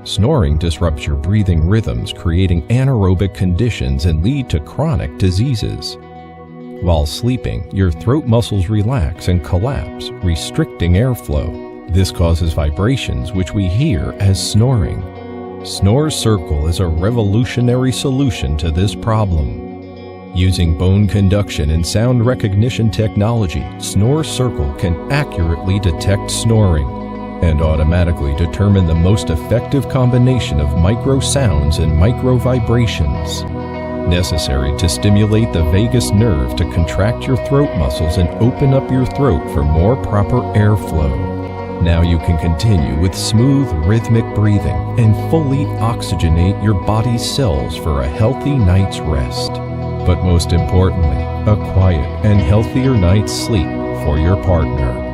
Snoring disrupts your breathing rhythms, creating anaerobic conditions and lead to chronic diseases. While sleeping, your throat muscles relax and collapse, restricting airflow. This causes vibrations, which we hear as snoring. Snore Circle is a revolutionary solution to this problem. Using bone conduction and sound recognition technology, Snore Circle can accurately detect snoring and automatically determine the most effective combination of micro sounds and micro vibrations necessary to stimulate the vagus nerve to contract your throat muscles and open up your throat for more proper airflow. Now you can continue with smooth, rhythmic breathing and fully oxygenate your body's cells for a healthy night's rest. But most importantly, a quiet and healthier night's sleep for your partner.